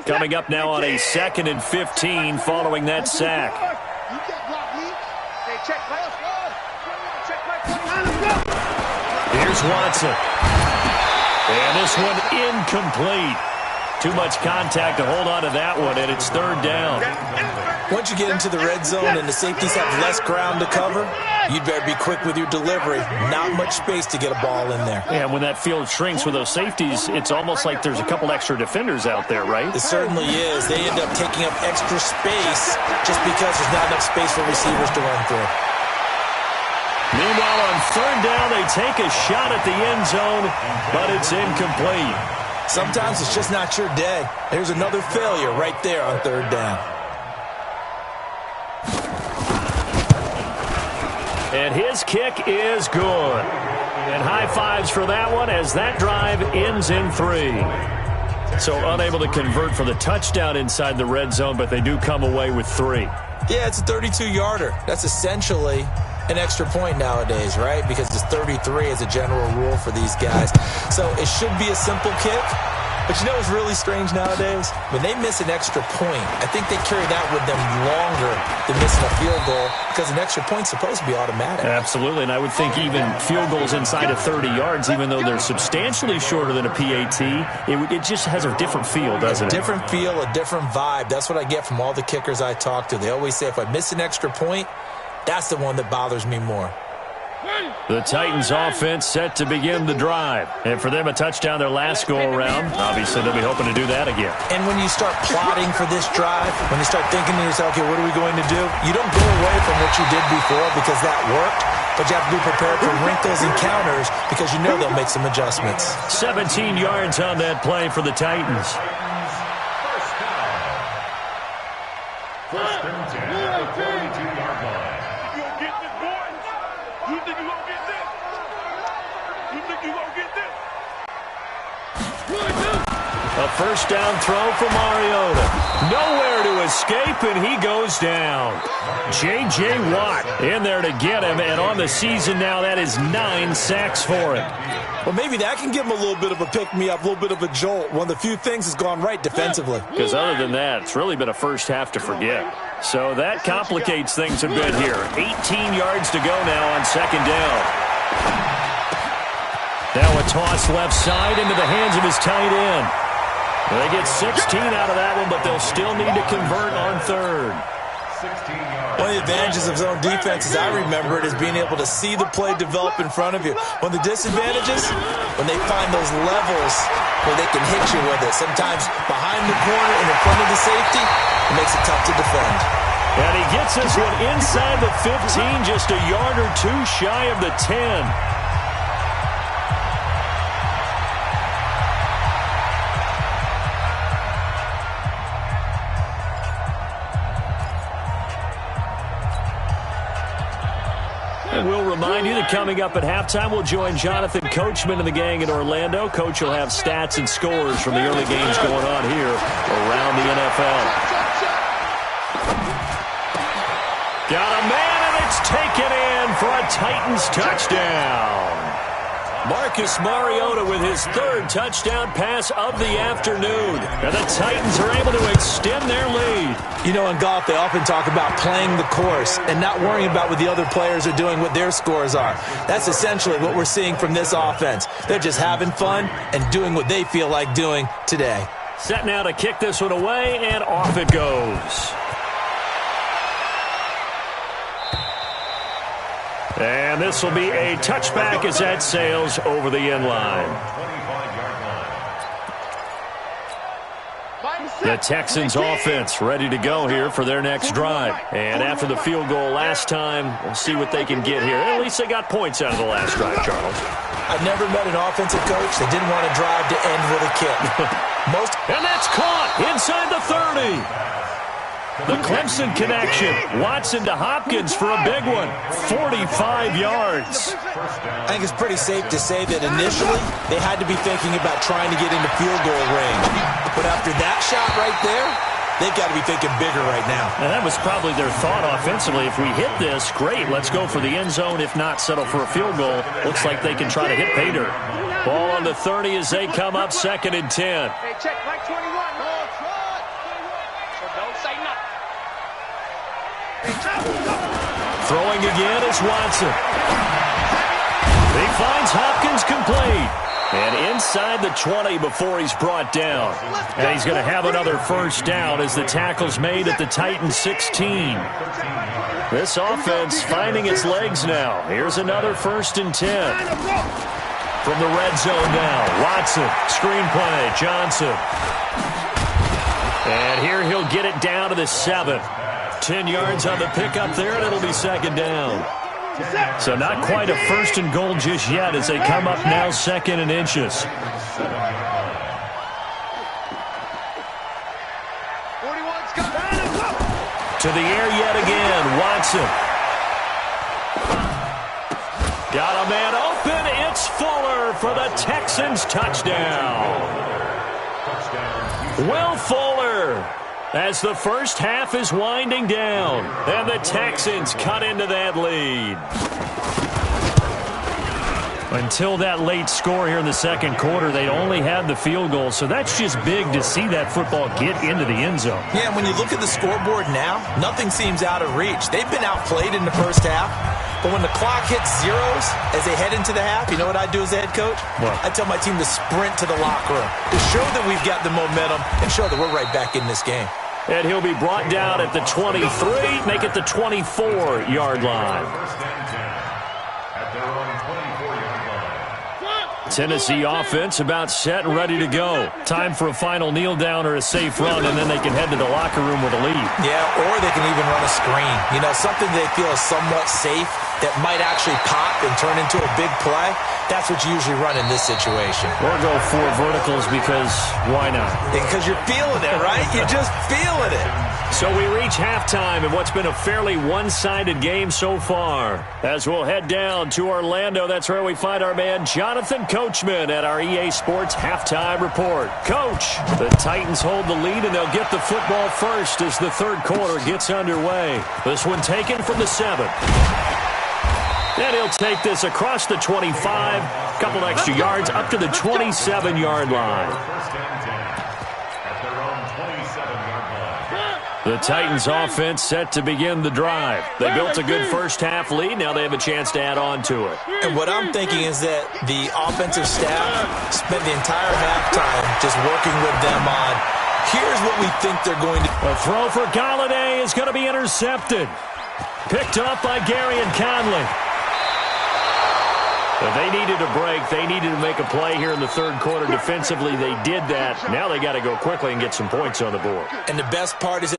Coming up now on a 2nd and 15 following that sack. Here's Watson. And this one incomplete. Too much contact to hold on to that one, and it's 3rd down. Once you get into the red zone and the safeties have less ground to cover, you'd better be quick with your delivery. Not much space to get a ball in there. Yeah, when that field shrinks with those safeties, it's almost like there's a couple extra defenders out there, right? It certainly is. They end up taking up extra space just because there's not enough space for receivers to run through. Meanwhile, on 3rd down, they take a shot at the end zone, but it's incomplete. Sometimes it's just not your day. There's another failure right there on 3rd down. And his kick is good. And high fives for that one as that drive ends in 3. So unable to convert for the touchdown inside the red zone, but they do come away with 3. Yeah, it's a 32-yarder. That's essentially an extra point nowadays, right? Because it's 33 as a general rule for these guys. So it should be a simple kick. But you know what's really strange nowadays? When they miss an extra point, I think they carry that with them longer than missing a field goal because an extra point's supposed to be automatic. Absolutely, and I would think even field goals inside of 30 yards, even though they're substantially shorter than a PAT, it just has a different feel, doesn't it? A different feel, a different vibe. That's what I get from all the kickers I talk to. They always say if I miss an extra point, that's the one that bothers me more. The Titans offense set to begin the drive. And for them, a touchdown their last go-around. Obviously, they'll be hoping to do that again. And when you start plotting for this drive, when you start thinking to yourself, okay, what are we going to do? You don't go away from what you did before because that worked, but you have to be prepared for wrinkles and counters because you know they'll make some adjustments. 17 yards on that play for the Titans. First and 10 at the 32-yard line. You gonna get this, boy? You think you gonna get this? You think you gonna get this? A first down throw for Mariota. Nowhere to escape, and he goes down. J.J. Watt in there to get him, and on the season now, that is 9 sacks for him. Well, maybe that can give him a little bit of a pick-me-up, a little bit of a jolt. One of the few things has gone right defensively. Because other than that, it's really been a first half to forget. So that complicates things a bit here. 18 yards to go now on 2nd down. Now a toss left side into the hands of his tight end. They get 16 out of that one, but they'll still need to convert on 3rd. One of the advantages of zone defense, as I remember it, is being able to see the play develop in front of you. One of the disadvantages, when they find those levels where they can hit you with it. Sometimes behind the corner and in front of the safety, it makes it tough to defend. And he gets this one inside the 15, just a yard or two shy of the 10. And we'll remind you that coming up at halftime, we'll join Jonathan Coachman and the gang in Orlando. Coach will have stats and scores from the early games going on here around the NFL. Got a man, and it's taken in for a Titans touchdown. Marcus Mariota with his 3rd touchdown pass of the afternoon. And the Titans are able to extend their lead. You know, in golf, they often talk about playing the course and not worrying about what the other players are doing, what their scores are. That's essentially what we're seeing from this offense. They're just having fun and doing what they feel like doing today. Set now to kick this one away, and off it goes. And this will be a touchback as that sails over the end line. The Texans offense ready to go here for their next drive. And after the field goal last time, we'll see what they can get here. At least they got points out of the last drive, Charles. I've never met an offensive coach that didn't want to drive to end with a kick. And that's caught inside the 30. The Clemson connection. Watson to Hopkins for a big one. 45 yards. I think it's pretty safe to say that initially they had to be thinking about trying to get into field goal range. But after that shot right there, they've got to be thinking bigger right now. And that was probably their thought offensively. If we hit this, great, let's go for the end zone. If not, settle for a field goal. Looks like they can try to hit pay dirt. Ball on the 30 as they come up 2nd and 10. Hey, check, Mike 21. Throwing again is Watson. He finds Hopkins complete. And inside the 20 before he's brought down. And he's going to have another first down as the tackle's made at the Titans 16. This offense finding its legs now. Here's another 1st and 10. From the red zone now, Watson, screenplay, Johnson. And here he'll get it down to the 7. 10 yards on the pickup there, and it'll be 2nd down. So not quite a 1st and goal just yet as they come up now 2nd and inches. To the air yet again, Watson. Got a man open. It's Fuller for the Texans touchdown. Will Fuller as the first half is winding down. And the Texans cut into that lead. Until that late score here in the 2nd quarter, they only had the field goal. So that's just big to see that football get into the end zone. Yeah, when you look at the scoreboard now, nothing seems out of reach. They've been outplayed in the first half. But when the clock hits zeros as they head into the half, you know what I do as the head coach? What? I tell my team to sprint to the locker room to show that we've got the momentum and show that we're right back in this game. And he'll be brought down at the 23, make it the 24-yard line. Tennessee offense about set and ready to go. Time for a final kneel down or a safe run, and then they can head to the locker room with a lead. Yeah, or they can even run a screen. You know, something they feel is somewhat safe that might actually pop and turn into a big play. That's what you usually run in this situation. Or go 4 verticals because why not? Because you're feeling it, right? You're just feeling it. So we reach halftime in what's been a fairly one-sided game so far. As we'll head down to Orlando, that's where we find our man Jonathan Coachman at our EA Sports Halftime Report. Coach, the Titans hold the lead and they'll get the football first as the 3rd quarter gets underway. This one taken from the 7. And he'll take this across the 25, couple extra yards up to the 27-yard line. The Titans offense set to begin the drive. They built a good first half lead. Now they have a chance to add on to it. And what I'm thinking is that the offensive staff spent the entire halftime just working with them on, here's what we think they're going to do. A throw for Galladay is going to be intercepted. Picked up by Gary and Conley. But they needed a break. They needed to make a play here in the 3rd quarter. Defensively, they did that. Now they got to go quickly and get some points on the board. And the best part is